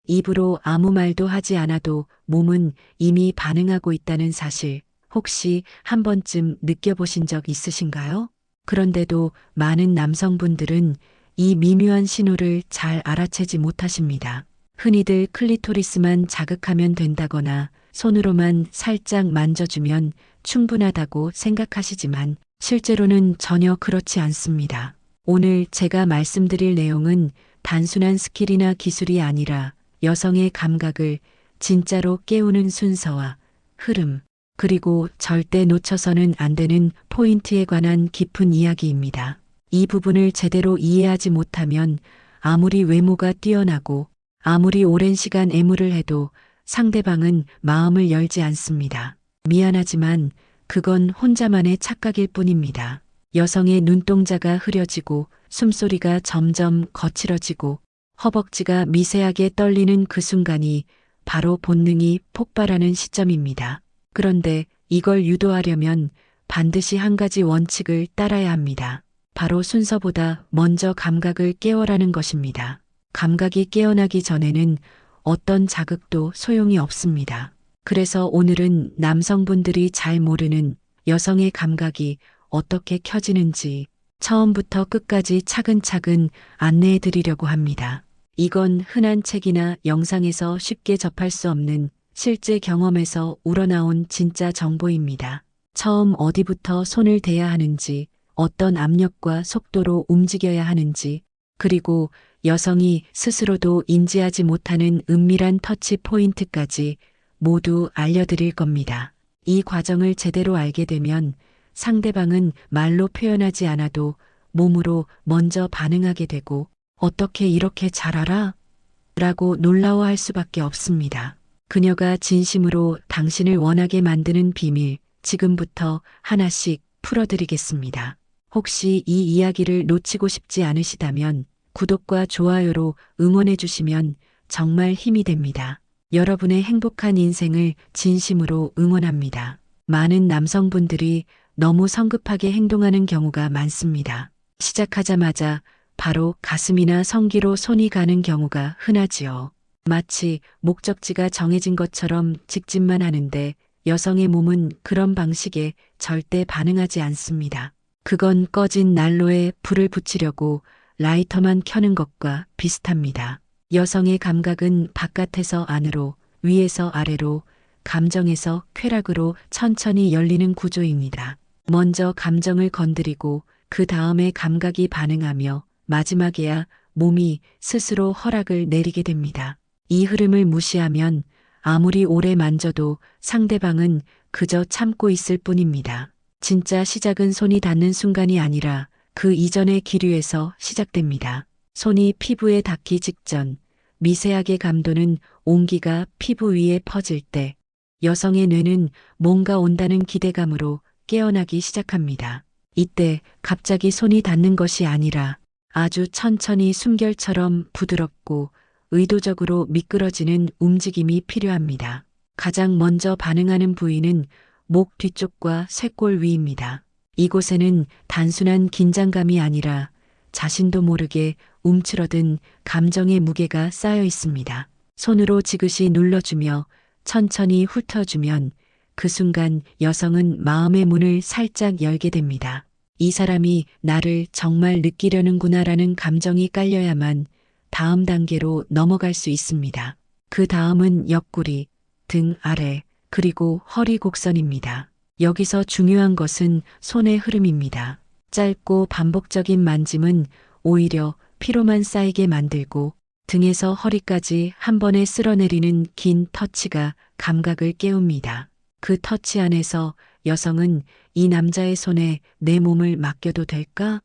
입으로 아무 말도 하지 않아도 몸은 이미 반응하고 있다는 사실 혹시 한 번쯤 느껴보신 적 있으신가요? 그런데도 많은 남성분들은 이 미묘한 신호를 잘 알아채지 못하십니다. 흔히들 클리토리스만 자극하면 된다거나 손으로만 살짝 만져주면 충분하다고 생각하시지만 실제로는 전혀 그렇지 않습니다. 오늘 제가 말씀드릴 내용은 단순한 스킬이나 기술이 아니라 여성의 감각을 진짜로 깨우는 순서와 흐름, 그리고 절대 놓쳐서는 안 되는 포인트에 관한 깊은 이야기입니다. 이 부분을 제대로 이해하지 못하면 아무리 외모가 뛰어나고 아무리 오랜 시간 애무를 해도 상대방은 마음을 열지 않습니다. 미안하지만 그건 혼자만의 착각일 뿐입니다. 여성의 눈동자가 흐려지고 숨소리가 점점 거칠어지고 허벅지가 미세하게 떨리는 그 순간이 바로 본능이 폭발하는 시점입니다. 그런데 이걸 유도하려면 반드시 한 가지 원칙을 따라야 합니다. 바로 순서보다 먼저 감각을 깨워라는 것입니다. 감각이 깨어나기 전에는 어떤 자극도 소용이 없습니다. 그래서 오늘은 남성분들이 잘 모르는 여성의 감각이 어떻게 켜지는지 처음부터 끝까지 차근차근 안내해 드리려고 합니다. 이건 흔한 책이나 영상에서 쉽게 접할 수 없는 실제 경험에서 우러나온 진짜 정보입니다. 처음 어디부터 손을 대야 하는지, 어떤 압력과 속도로 움직여야 하는지, 그리고 여성이 스스로도 인지하지 못하는 은밀한 터치 포인트까지 모두 알려드릴 겁니다. 이 과정을 제대로 알게 되면 상대방은 말로 표현하지 않아도 몸으로 먼저 반응하게 되고 어떻게 이렇게 잘 알아? 라고 놀라워할 수밖에 없습니다. 그녀가 진심으로 당신을 원하게 만드는 비밀, 지금부터 하나씩 풀어드리겠습니다. 혹시 이 이야기를 놓치고 싶지 않으시다면 구독과 좋아요로 응원해 주시면 정말 힘이 됩니다. 여러분의 행복한 인생을 진심으로 응원합니다. 많은 남성분들이 너무 성급하게 행동하는 경우가 많습니다. 시작하자마자 바로 가슴이나 성기로 손이 가는 경우가 흔하지요. 마치 목적지가 정해진 것처럼 직진만 하는데 여성의 몸은 그런 방식에 절대 반응하지 않습니다. 그건 꺼진 난로에 불을 붙이려고 라이터만 켜는 것과 비슷합니다. 여성의 감각은 바깥에서 안으로, 위에서 아래로, 감정에서 쾌락으로 천천히 열리는 구조입니다. 먼저 감정을 건드리고 그 다음에 감각이 반응하며 마지막에야 몸이 스스로 허락을 내리게 됩니다. 이 흐름을 무시하면 아무리 오래 만져도 상대방은 그저 참고 있을 뿐입니다. 진짜 시작은 손이 닿는 순간이 아니라 그 이전의 기류에서 시작됩니다. 손이 피부에 닿기 직전 미세하게 감도는 온기가 피부 위에 퍼질 때 여성의 뇌는 뭔가 온다는 기대감으로 깨어나기 시작합니다. 이때 갑자기 손이 닿는 것이 아니라 아주 천천히 숨결처럼 부드럽고 의도적으로 미끄러지는 움직임이 필요합니다. 가장 먼저 반응하는 부위는 목 뒤쪽과 쇄골 위입니다. 이곳에는 단순한 긴장감이 아니라 자신도 모르게 움츠러든 감정의 무게가 쌓여 있습니다. 손으로 지그시 눌러주며 천천히 훑어주면 그 순간 여성은 마음의 문을 살짝 열게 됩니다. 이 사람이 나를 정말 느끼려는구나라는 감정이 깔려야만 다음 단계로 넘어갈 수 있습니다. 그 다음은 옆구리, 등 아래, 그리고 허리 곡선입니다. 여기서 중요한 것은 손의 흐름입니다. 짧고 반복적인 만짐은 오히려 피로만 쌓이게 만들고 등에서 허리까지 한 번에 쓸어내리는 긴 터치가 감각을 깨웁니다. 그 터치 안에서 여성은 이 남자의 손에 내 몸을 맡겨도 될까?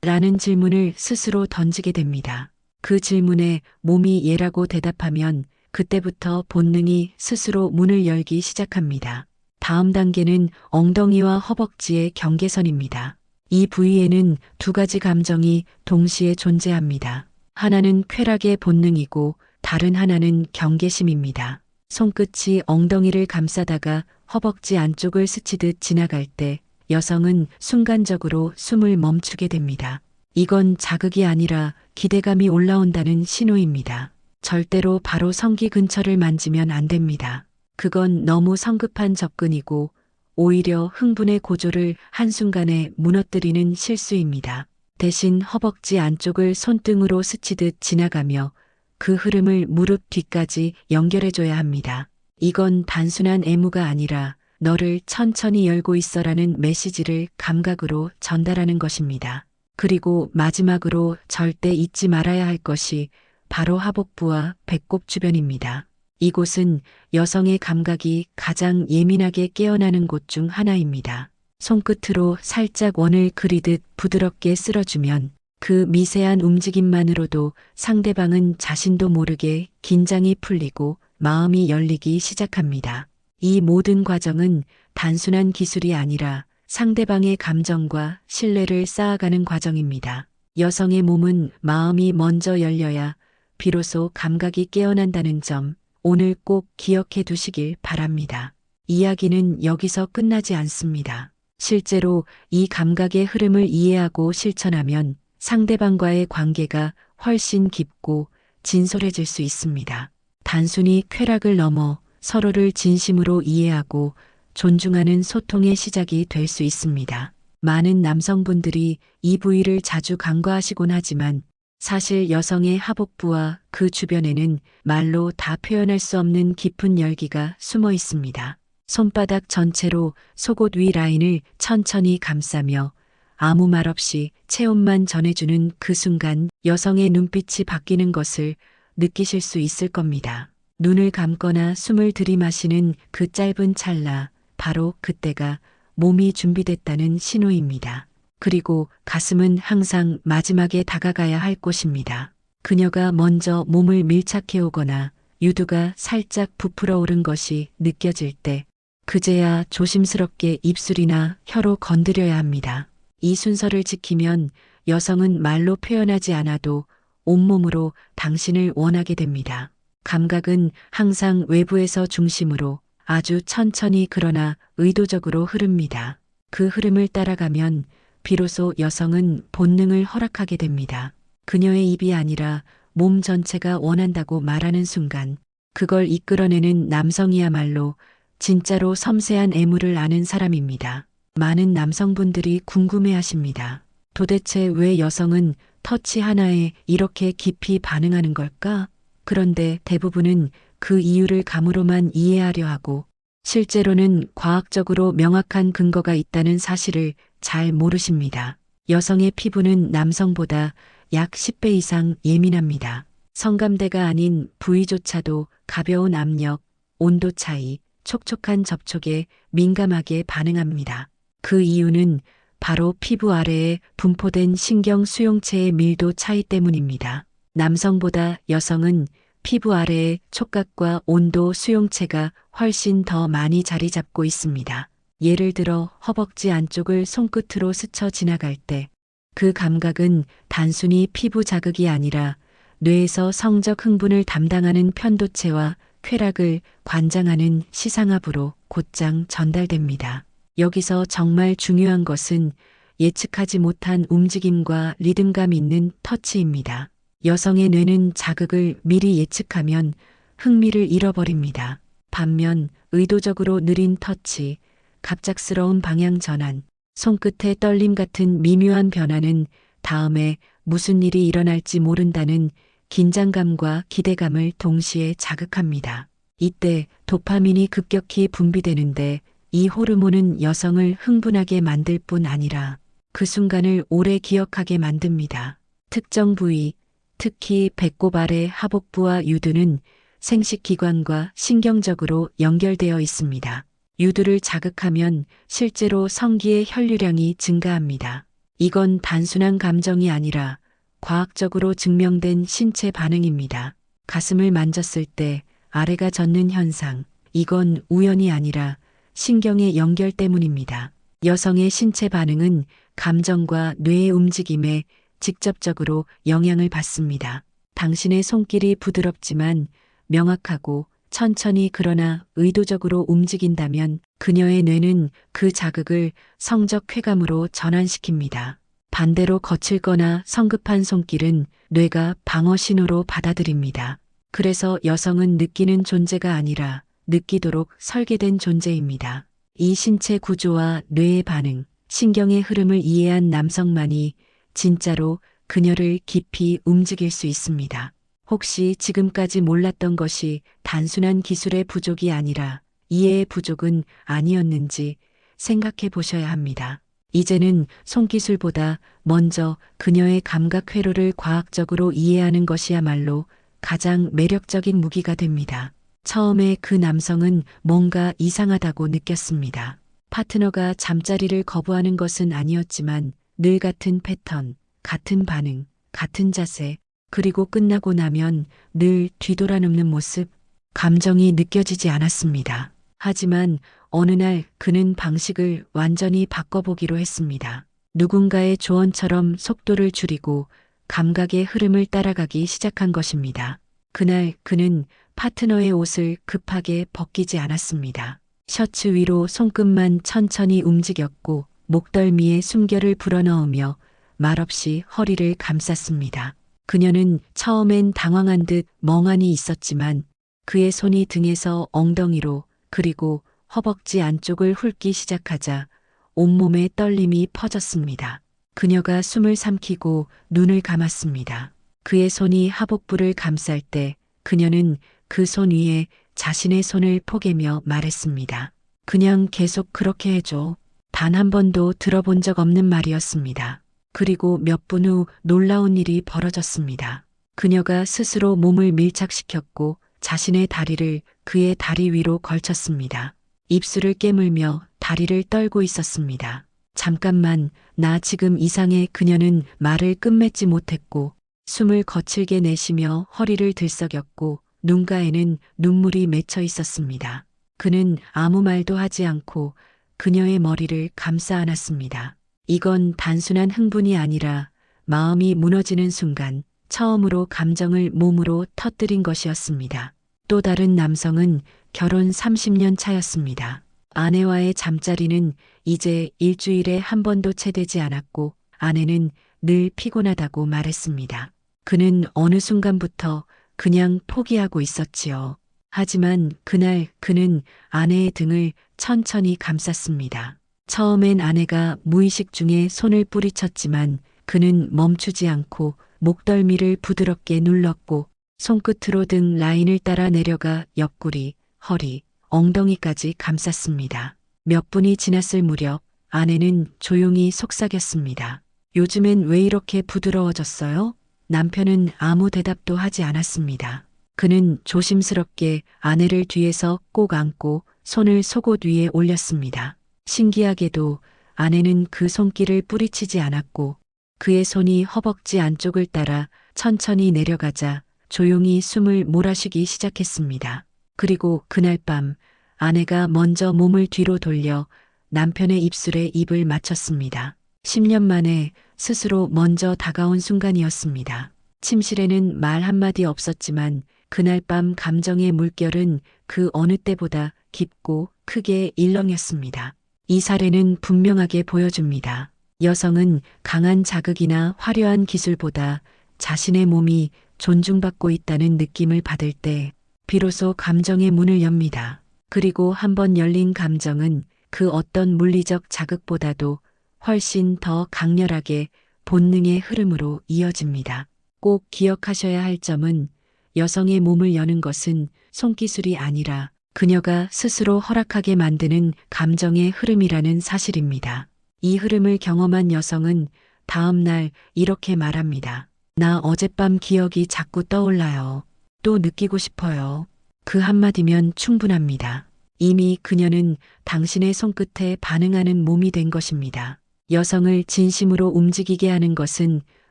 라는 질문을 스스로 던지게 됩니다. 그 질문에 몸이 예라고 대답하면 그때부터 본능이 스스로 문을 열기 시작합니다. 다음 단계는 엉덩이와 허벅지의 경계선입니다. 이 부위에는 두 가지 감정이 동시에 존재합니다. 하나는 쾌락의 본능이고 다른 하나는 경계심입니다. 손끝이 엉덩이를 감싸다가 허벅지 안쪽을 스치듯 지나갈 때 여성은 순간적으로 숨을 멈추게 됩니다. 이건 자극이 아니라 기대감이 올라온다는 신호입니다. 절대로 바로 성기 근처를 만지면 안 됩니다. 그건 너무 성급한 접근이고 오히려 흥분의 고조를 한순간에 무너뜨리는 실수입니다. 대신 허벅지 안쪽을 손등으로 스치듯 지나가며 그 흐름을 무릎 뒤까지 연결해줘야 합니다. 이건 단순한 애무가 아니라 너를 천천히 열고 있어라는 메시지를 감각으로 전달하는 것입니다. 그리고 마지막으로 절대 잊지 말아야 할 것이 바로 하복부와 배꼽 주변입니다. 이곳은 여성의 감각이 가장 예민하게 깨어나는 곳 중 하나입니다. 손끝으로 살짝 원을 그리듯 부드럽게 쓸어주면 그 미세한 움직임만으로도 상대방은 자신도 모르게 긴장이 풀리고 마음이 열리기 시작합니다. 이 모든 과정은 단순한 기술이 아니라 상대방의 감정과 신뢰를 쌓아가는 과정입니다. 여성의 몸은 마음이 먼저 열려야 비로소 감각이 깨어난다는 점 오늘 꼭 기억해 두시길 바랍니다. 이야기는 여기서 끝나지 않습니다. 실제로 이 감각의 흐름을 이해하고 실천하면 상대방과의 관계가 훨씬 깊고 진솔해질 수 있습니다. 단순히 쾌락을 넘어 서로를 진심으로 이해하고 존중하는 소통의 시작이 될 수 있습니다. 많은 남성분들이 이 부위를 자주 간과하시곤 하지만 사실 여성의 하복부와 그 주변에는 말로 다 표현할 수 없는 깊은 열기가 숨어 있습니다. 손바닥 전체로 속옷 위 라인을 천천히 감싸며 아무 말 없이 체온만 전해주는 그 순간 여성의 눈빛이 바뀌는 것을 느끼실 수 있을 겁니다. 눈을 감거나 숨을 들이마시는 그 짧은 찰나, 바로 그때가 몸이 준비됐다는 신호입니다. 그리고 가슴은 항상 마지막에 다가가야 할 곳입니다. 그녀가 먼저 몸을 밀착해 오거나 유두가 살짝 부풀어 오른 것이 느껴질 때 그제야 조심스럽게 입술이나 혀로 건드려야 합니다. 이 순서를 지키면 여성은 말로 표현하지 않아도 온몸으로 당신을 원하게 됩니다. 감각은 항상 외부에서 중심으로 아주 천천히 그러나 의도적으로 흐릅니다. 그 흐름을 따라가면 비로소 여성은 본능을 허락하게 됩니다. 그녀의 입이 아니라 몸 전체가 원한다고 말하는 순간 그걸 이끌어내는 남성이야말로 진짜로 섬세한 애무를 아는 사람입니다. 많은 남성분들이 궁금해하십니다. 도대체 왜 여성은 터치 하나에 이렇게 깊이 반응하는 걸까? 그런데 대부분은 그 이유를 감으로만 이해하려 하고 실제로는 과학적으로 명확한 근거가 있다는 사실을 잘 모르십니다. 여성의 피부는 남성보다 약 10배 이상 예민합니다. 성감대가 아닌 부위조차도 가벼운 압력, 온도 차이, 촉촉한 접촉에 민감하게 반응합니다. 그 이유는 바로 피부 아래에 분포된 신경 수용체의 밀도 차이 때문입니다. 남성보다 여성은 피부 아래의 촉각과 온도 수용체가 훨씬 더 많이 자리 잡고 있습니다. 예를 들어 허벅지 안쪽을 손끝으로 스쳐 지나갈 때 그 감각은 단순히 피부 자극이 아니라 뇌에서 성적 흥분을 담당하는 편도체와 쾌락을 관장하는 시상압으로 곧장 전달됩니다. 여기서 정말 중요한 것은 예측하지 못한 움직임과 리듬감 있는 터치입니다. 여성의 뇌는 자극을 미리 예측하면 흥미를 잃어버립니다. 반면 의도적으로 느린 터치, 갑작스러운 방향 전환, 손끝의 떨림 같은 미묘한 변화는 다음에 무슨 일이 일어날지 모른다는 긴장감과 기대감을 동시에 자극합니다. 이때 도파민이 급격히 분비되는데 이 호르몬은 여성을 흥분하게 만들 뿐 아니라 그 순간을 오래 기억하게 만듭니다. 특정 부위, 특히 배꼽 아래 하복부와 유두는 생식기관과 신경적으로 연결되어 있습니다. 유두를 자극하면 실제로 성기의 혈류량이 증가합니다. 이건 단순한 감정이 아니라 과학적으로 증명된 신체 반응입니다. 가슴을 만졌을 때 아래가 젖는 현상, 이건 우연이 아니라 신경의 연결 때문입니다. 여성의 신체 반응은 감정과 뇌의 움직임에 직접적으로 영향을 받습니다. 당신의 손길이 부드럽지만 명확하고 천천히 그러나 의도적으로 움직인다면 그녀의 뇌는 그 자극을 성적 쾌감으로 전환시킵니다. 반대로 거칠거나 성급한 손길은 뇌가 방어 신호로 받아들입니다. 그래서 여성은 느끼는 존재가 아니라 느끼도록 설계된 존재입니다. 이 신체 구조와 뇌의 반응, 신경의 흐름을 이해한 남성만이 진짜로 그녀를 깊이 움직일 수 있습니다. 혹시 지금까지 몰랐던 것이 단순한 기술의 부족이 아니라 이해의 부족은 아니었는지 생각해 보셔야 합니다. 이제는 손기술보다 먼저 그녀의 감각 회로를 과학적으로 이해하는 것이야말로 가장 매력적인 무기가 됩니다. 처음에 그 남성은 뭔가 이상하다고 느꼈습니다. 파트너가 잠자리를 거부하는 것은 아니었지만 늘 같은 패턴, 같은 반응, 같은 자세, 그리고 끝나고 나면 늘 뒤돌아눕는 모습, 감정이 느껴지지 않았습니다. 하지만 어느 날 그는 방식을 완전히 바꿔보기로 했습니다. 누군가의 조언처럼 속도를 줄이고 감각의 흐름을 따라가기 시작한 것입니다. 그날 그는 파트너의 옷을 급하게 벗기지 않았습니다. 셔츠 위로 손끝만 천천히 움직였고 목덜미에 숨결을 불어넣으며 말없이 허리를 감쌌습니다. 그녀는 처음엔 당황한 듯 멍하니 있었지만 그의 손이 등에서 엉덩이로 그리고 허벅지 안쪽을 훑기 시작하자 온몸에 떨림이 퍼졌습니다. 그녀가 숨을 삼키고 눈을 감았습니다. 그의 손이 하복부를 감쌀 때 그녀는 그 손 위에 자신의 손을 포개며 말했습니다. 그냥 계속 그렇게 해줘. 단 한 번도 들어본 적 없는 말이었습니다. 그리고 몇 분 후 놀라운 일이 벌어졌습니다. 그녀가 스스로 몸을 밀착시켰고 자신의 다리를 그의 다리 위로 걸쳤습니다. 입술을 깨물며 다리를 떨고 있었습니다. 잠깐만, 나 지금 이상해. 그녀는 말을 끝맺지 못했고 숨을 거칠게 내쉬며 허리를 들썩였고 눈가에는 눈물이 맺혀 있었습니다. 그는 아무 말도 하지 않고 그녀의 머리를 감싸 안았습니다. 이건 단순한 흥분이 아니라 마음이 무너지는 순간 처음으로 감정을 몸으로 터뜨린 것이었습니다. 또 다른 남성은 결혼 30년 차였습니다. 아내와의 잠자리는 이제 일주일에 한 번도 채 되지 않았고 아내는 늘 피곤하다고 말했습니다. 그는 어느 순간부터 그냥 포기하고 있었지요. 하지만 그날 그는 아내의 등을 천천히 감쌌습니다. 처음엔 아내가 무의식 중에 손을 뿌리쳤지만 그는 멈추지 않고 목덜미를 부드럽게 눌렀고 손끝으로 등 라인을 따라 내려가 옆구리, 허리, 엉덩이까지 감쌌습니다. 몇 분이 지났을 무렵 아내는 조용히 속삭였습니다. 요즘엔 왜 이렇게 부드러워졌어요? 남편은 아무 대답도 하지 않았습니다. 그는 조심스럽게 아내를 뒤에서 꼭 안고 손을 속옷 위에 올렸습니다. 신기하게도 아내는 그 손길을 뿌리치지 않았고 그의 손이 허벅지 안쪽을 따라 천천히 내려가자 조용히 숨을 몰아쉬기 시작했습니다. 그리고 그날 밤 아내가 먼저 몸을 뒤로 돌려 남편의 입술에 입을 맞췄습니다. 10년 만에 스스로 먼저 다가온 순간이었습니다. 침실에는 말 한마디 없었지만 그날 밤 감정의 물결은 그 어느 때보다 깊고 크게 일렁였습니다. 이 사례는 분명하게 보여줍니다. 여성은 강한 자극이나 화려한 기술보다 자신의 몸이 존중받고 있다는 느낌을 받을 때 비로소 감정의 문을 엽니다. 그리고 한번 열린 감정은 그 어떤 물리적 자극보다도 훨씬 더 강렬하게 본능의 흐름으로 이어집니다. 꼭 기억하셔야 할 점은 여성의 몸을 여는 것은 손기술이 아니라 그녀가 스스로 허락하게 만드는 감정의 흐름이라는 사실입니다. 이 흐름을 경험한 여성은 다음 날 이렇게 말합니다. 나 어젯밤 기억이 자꾸 떠올라요. 또 느끼고 싶어요. 그 한마디면 충분합니다. 이미 그녀는 당신의 손끝에 반응하는 몸이 된 것입니다. 여성을 진심으로 움직이게 하는 것은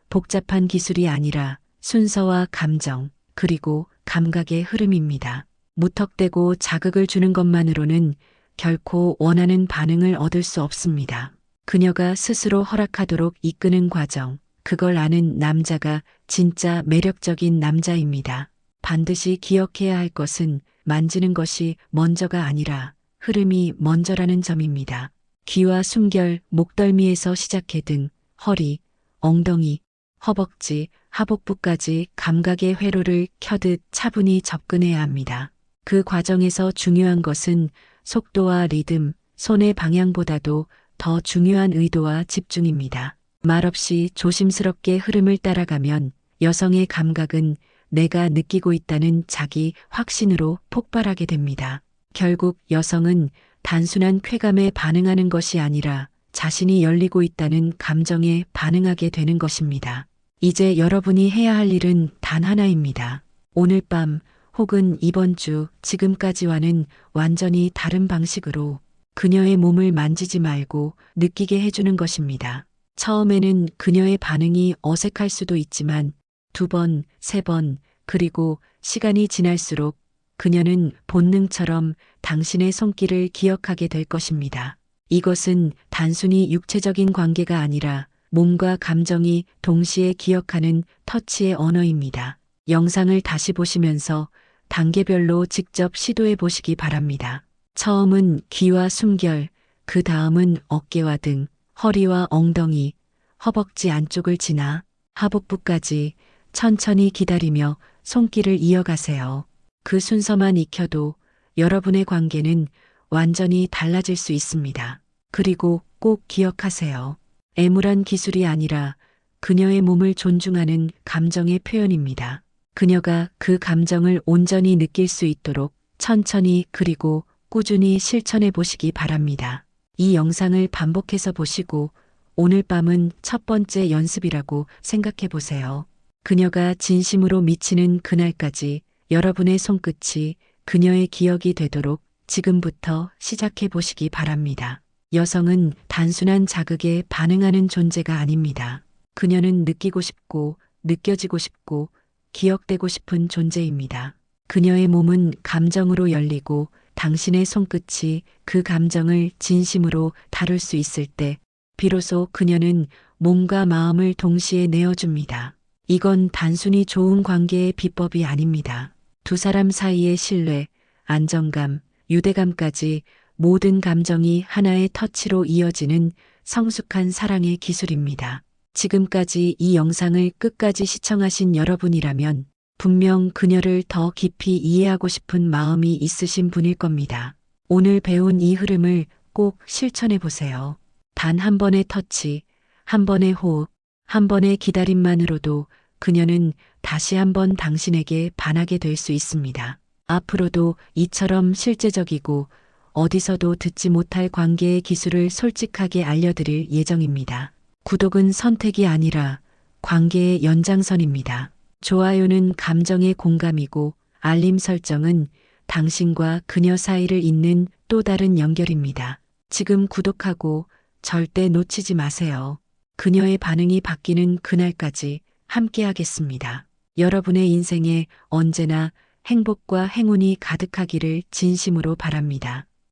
복잡한 기술이 아니라 순서와 감정, 그리고 감각의 흐름입니다. 무턱대고 자극을 주는 것만으로는 결코 원하는 반응을 얻을 수 없습니다. 그녀가 스스로 허락하도록 이끄는 과정, 그걸 아는 남자가 진짜 매력적인 남자입니다. 반드시 기억해야 할 것은 만지는 것이 먼저가 아니라 흐름이 먼저라는 점입니다. 귀와 숨결, 목덜미에서 시작해 등, 허리, 엉덩이, 허벅지, 하복부까지 감각의 회로를 켜듯 차분히 접근해야 합니다. 그 과정에서 중요한 것은 속도와 리듬, 손의 방향보다도 더 중요한 의도와 집중입니다. 말없이 조심스럽게 흐름을 따라가면 여성의 감각은 내가 느끼고 있다는 자기 확신으로 폭발하게 됩니다. 결국 여성은 단순한 쾌감에 반응하는 것이 아니라 자신이 열리고 있다는 감정에 반응하게 되는 것입니다. 이제 여러분이 해야 할 일은 단 하나입니다. 오늘 밤 혹은 이번 주 지금까지와는 완전히 다른 방식으로 그녀의 몸을 만지지 말고 느끼게 해주는 것입니다. 처음에는 그녀의 반응이 어색할 수도 있지만 2번, 3번, 그리고 시간이 지날수록 그녀는 본능처럼 당신의 손길을 기억하게 될 것입니다. 이것은 단순히 육체적인 관계가 아니라 몸과 감정이 동시에 기억하는 터치의 언어입니다. 영상을 다시 보시면서 단계별로 직접 시도해 보시기 바랍니다. 처음은 귀와 숨결, 그 다음은 어깨와 등, 허리와 엉덩이, 허벅지 안쪽을 지나 하복부까지 천천히 기다리며 손길을 이어가세요. 그 순서만 익혀도 여러분의 관계는 완전히 달라질 수 있습니다. 그리고 꼭 기억하세요. 애물한 기술이 아니라 그녀의 몸을 존중하는 감정의 표현입니다. 그녀가 그 감정을 온전히 느낄 수 있도록 천천히 그리고 꾸준히 실천해 보시기 바랍니다. 이 영상을 반복해서 보시고 오늘 밤은 첫 번째 연습이라고 생각해 보세요. 그녀가 진심으로 미치는 그날까지 여러분의 손끝이 그녀의 기억이 되도록 지금부터 시작해 보시기 바랍니다. 여성은 단순한 자극에 반응하는 존재가 아닙니다. 그녀는 느끼고 싶고 느껴지고 싶고 기억되고 싶은 존재입니다. 그녀의 몸은 감정으로 열리고 당신의 손끝이 그 감정을 진심으로 다룰 수 있을 때 비로소 그녀는 몸과 마음을 동시에 내어줍니다. 이건 단순히 좋은 관계의 비법이 아닙니다. 두 사람 사이의 신뢰, 안정감, 유대감까지 모든 감정이 하나의 터치로 이어지는 성숙한 사랑의 기술입니다. 지금까지 이 영상을 끝까지 시청하신 여러분이라면 분명 그녀를 더 깊이 이해하고 싶은 마음이 있으신 분일 겁니다. 오늘 배운 이 흐름을 꼭 실천해 보세요. 단 한 번의 터치, 한 번의 호흡, 한 번의 기다림만으로도 그녀는 다시 한번 당신에게 반하게 될 수 있습니다. 앞으로도 이처럼 실제적이고 어디서도 듣지 못할 관계의 기술을 솔직하게 알려드릴 예정입니다. 구독은 선택이 아니라 관계의 연장선입니다. 좋아요는 감정의 공감이고 알림 설정은 당신과 그녀 사이를 잇는 또 다른 연결입니다. 지금 구독하고 절대 놓치지 마세요. 그녀의 반응이 바뀌는 그날까지 함께하겠습니다. 여러분의 인생에 언제나 행복과 행운이 가득하기를 진심으로 바랍니다.